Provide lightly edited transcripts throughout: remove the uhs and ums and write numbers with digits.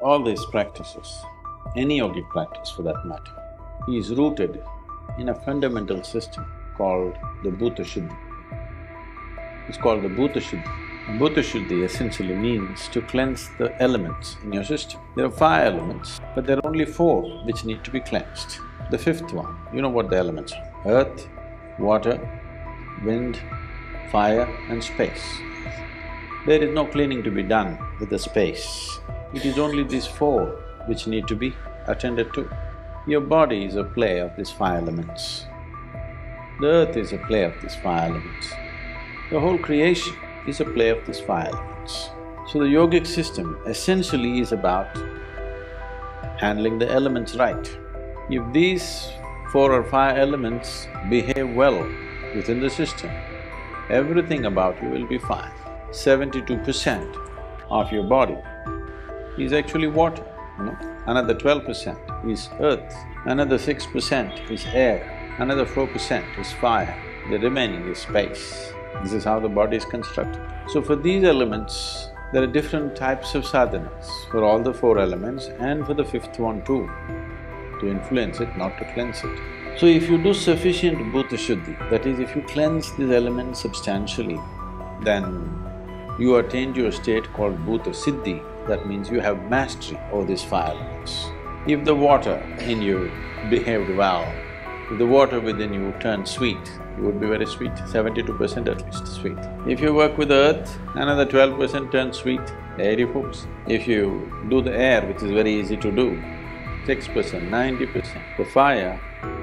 all these practices, any yogic practice for that matter, is rooted in a fundamental system called the Bhuta Shuddhi. It's called the Bhuta Shuddhi. Bhuta Shuddhi essentially means to cleanse the elements in your system. There are 5 elements, but there are only 4 which need to be cleansed. The 5th one, you know what the elements are: earth, water, wind, fire and space. There is no cleaning to be done with the space. It is only these 4 which need to be attended to. Your body is a play of these 5 elements. The earth is a play of these 5 elements. The whole creation is a play of these 5 elements. So the yogic system essentially is about handling the elements right. If these 4 or 5 elements behave well within the system, everything about you will be fine. 72% of your body is actually water, you know. Another 12% is earth, another 6% is air, another 4% is fire, the remaining is space. This is how the body is constructed. So for these elements, there are different types of sadhanas for all the 4 elements and for the 5th one too, to influence it, not to cleanse it. So if you do sufficient Bhuta Shuddhi, that is, if you cleanse these elements substantially, then you attain to a state called Bhuta Siddhi. That means you have mastery over these 5 elements. If the water in you behaved well, if the water within you turned sweet, you would be very sweet, 72% at least sweet. If you work with the earth, another 12% turns sweet, 84%. If you do the air, which is very easy to do, 6%, 90%. The fire,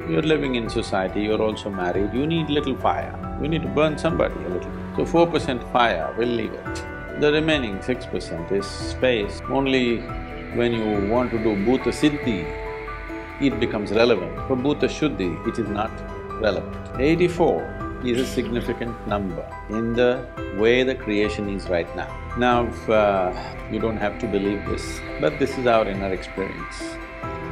you're living in society, you're also married, you need little fire, you need to burn somebody a little bit. So 4% fire, we'll leave it. The remaining 6% is space. Only when you want to do Bhuta Siddhi, it becomes relevant. For Bhuta Shuddhi, it is not relevant. 84 is a significant number in the way the creation is right now. Now, you don't have to believe this, but this is our inner experience.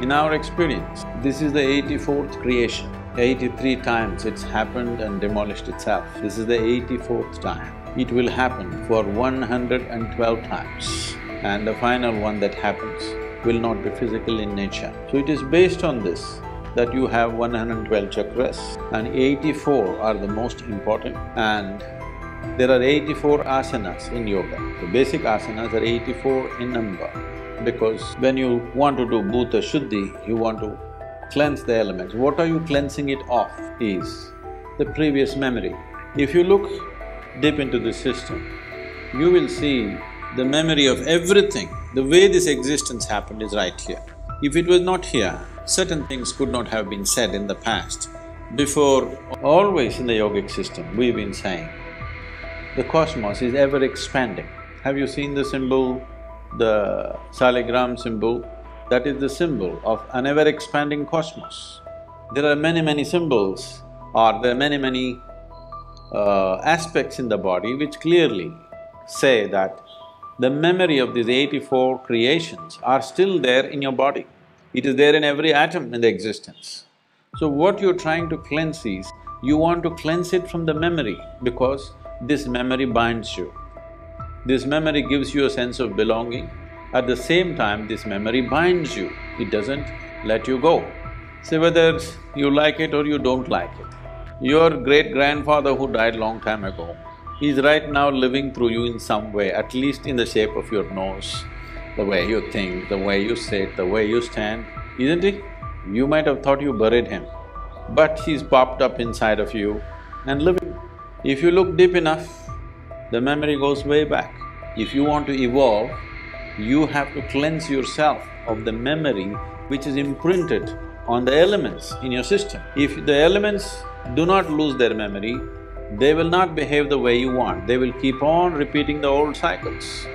In our experience, this is the 84th creation. 83 times it's happened and demolished itself. This is the 84th time. It will happen for 112 times, and the final one that happens will not be physical in nature. So it is based on this that you have 112 chakras and 84 are the most important, and there are 84 asanas in yoga. The basic asanas are 84 in number, because when you want to do Bhuta Shuddhi, you want to cleanse the elements. What are you cleansing it of is the previous memory. If you look deep into the system, you will see the memory of everything. The way this existence happened is right here. If it was not here, certain things could not have been said in the past. Before, always in the yogic system, we've been saying, the cosmos is ever expanding. Have you seen the symbol, the saligram symbol? That is the symbol of an ever-expanding cosmos. There are many symbols, or there are many aspects in the body which clearly say that the memory of these 84 creations are still there in your body. It is there in every atom in the existence. So what you're trying to cleanse is, you want to cleanse it from the memory because this memory binds you. This memory gives you a sense of belonging. At the same time, this memory binds you, it doesn't let you go. Say whether you like it or you don't like it. Your great-grandfather who died long time ago is right now living through you in some way, at least in the shape of your nose, the way you think, the way you sit, the way you stand, isn't he? You might have thought you buried him, but he's popped up inside of you and living. If you look deep enough, the memory goes way back. If you want to evolve, you have to cleanse yourself of the memory which is imprinted on the elements in your system. If the elements do not lose their memory, they will not behave the way you want, they will keep on repeating the old cycles.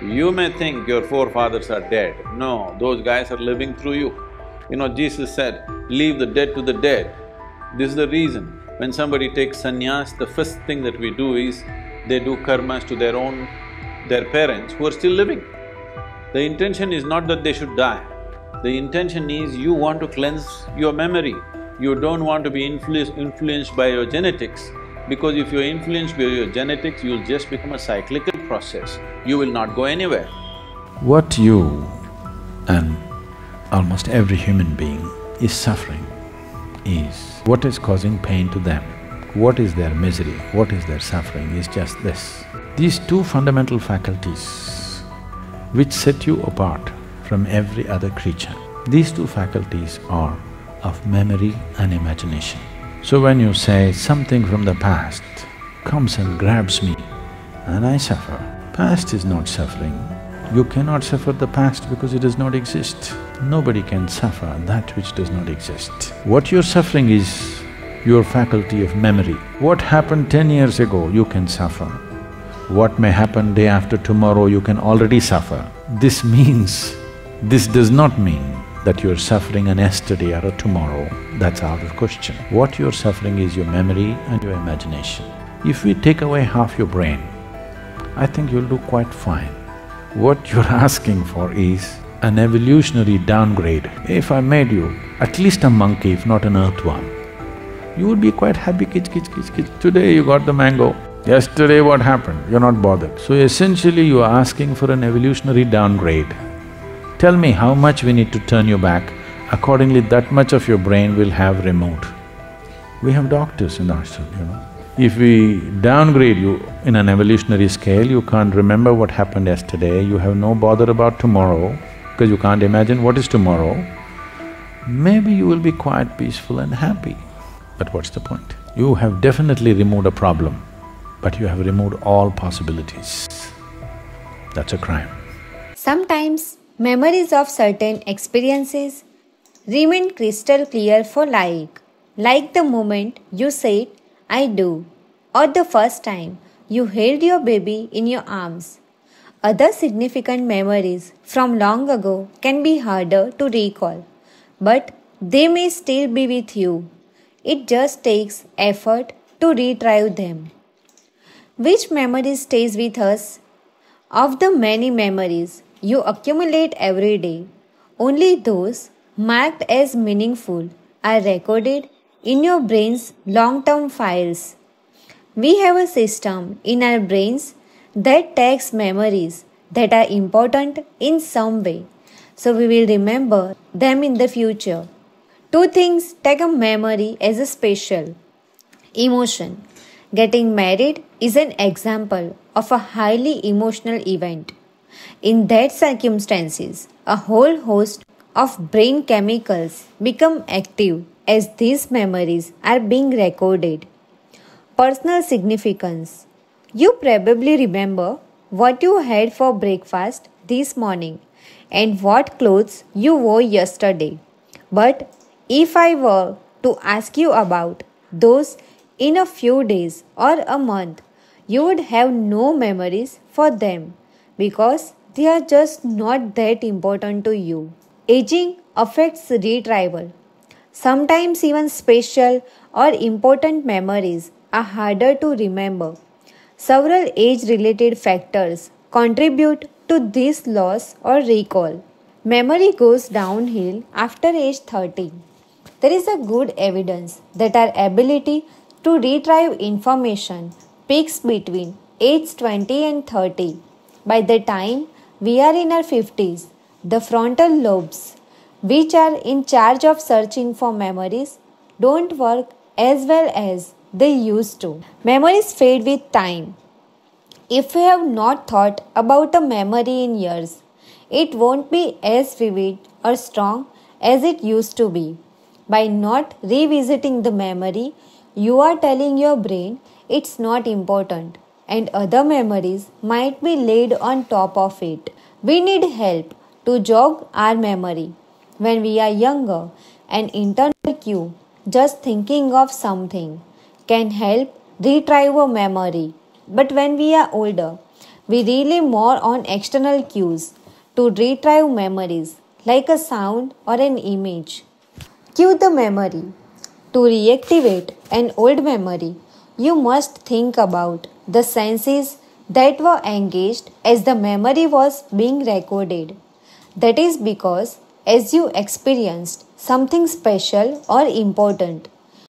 You may think your forefathers are dead, no, those guys are living through you. You know, Jesus said, leave the dead to the dead. This is the reason, when somebody takes sannyas, the first thing that we do is, they do karmas to their parents who are still living. The intention is not that they should die, the intention is you want to cleanse your memory. You don't want to be influenced by your genetics, because if you're influenced by your genetics, you'll just become a cyclical process, you will not go anywhere. What you and almost every human being is suffering is what is causing pain to them, what is their misery, what is their suffering is just this. These two fundamental faculties which set you apart from every other creature, these two faculties are of memory and imagination. So when you say something from the past comes and grabs me and I suffer, past is not suffering. You cannot suffer the past because it does not exist. Nobody can suffer that which does not exist. What you're suffering is your faculty of memory. What happened 10 years ago, you can suffer. What may happen day after tomorrow, you can already suffer. This does not mean that you're suffering an yesterday or a tomorrow, that's out of question. What you're suffering is your memory and your imagination. If we take away half your brain, I think you'll do quite fine. What you're asking for is an evolutionary downgrade. If I made you at least a monkey, if not an earthworm, you would be quite happy, kich. Today you got the mango, yesterday what happened? You're not bothered. So essentially you are asking for an evolutionary downgrade. Tell me how much we need to turn you back, accordingly that much of your brain will have removed. We have doctors in the hospital, you know. If we downgrade you in an evolutionary scale, you can't remember what happened yesterday, you have no bother about tomorrow, because you can't imagine what is tomorrow, maybe you will be quite peaceful and happy. But what's the point? You have definitely removed a problem, but you have removed all possibilities. That's a crime. Sometimes memories of certain experiences remain crystal clear for like the moment you said, I do, or the first time you held your baby in your arms. Other significant memories from long ago can be harder to recall, but they may still be with you. It just takes effort to retrieve them. Which memory stays with us? Of the many memories you accumulate every day, only those marked as meaningful are recorded in your brain's long-term files. We have a system in our brains that tags memories that are important in some way, so we will remember them in the future. Two things tag a memory as a special. Emotion. Getting married is an example of a highly emotional event. In that circumstances, a whole host of brain chemicals become active as these memories are being recorded. Personal significance. You probably remember what you had for breakfast this morning and what clothes you wore yesterday. But if I were to ask you about those in a few days or a month, you would have no memories for them because they are just not that important to you. Aging affects retrieval. Sometimes even special or important memories are harder to remember. Several age-related factors contribute to this loss or recall. Memory goes downhill after age 30. There is a good evidence that our ability to retrieve information peaks between age 20 and 30. By the time we are in our 50s, the frontal lobes, which are in charge of searching for memories, don't work as well as they used to. Memories fade with time. If we have not thought about a memory in years, it won't be as vivid or strong as it used to be. By not revisiting the memory, you are telling your brain it's not important, and other memories might be laid on top of it. We need help to jog our memory. When we are younger, an internal cue, just thinking of something, can help retrieve a memory. But when we are older, we rely more on external cues to retrieve memories, like a sound or an image. Cue the memory. To reactivate an old memory, you must think about the senses that were engaged as the memory was being recorded. That is because as you experienced something special or important,